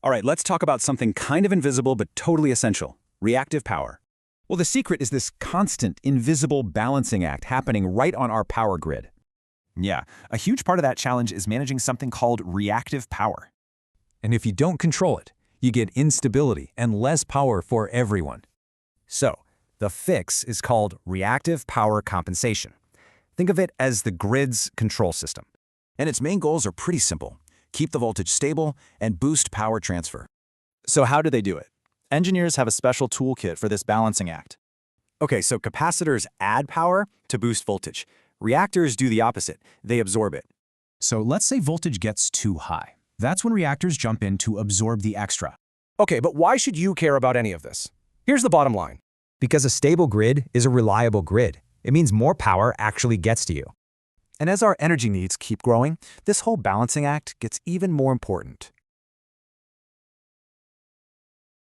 All right, let's talk about something kind of invisible but totally essential, reactive power. Well, the secret is this constant, invisible balancing act happening right on our power grid. Yeah, a huge part of that challenge is managing something called reactive power. And if you don't control it, you get instability and less power for everyone. So, the fix is called reactive power compensation. Think of it as the grid's control system. And its main goals are pretty simple. Keep the voltage stable and boost power transfer. So how do they do it? Engineers have a special toolkit for this balancing act. Okay, so capacitors add power to boost voltage. Reactors do the opposite. They absorb it. So let's say voltage gets too high. That's when reactors jump in to absorb the extra. Okay, but why should you care about any of this? Here's the bottom line. Because a stable grid is a reliable grid. It means more power actually gets to you. And as our energy needs keep growing, this whole balancing act gets even more important.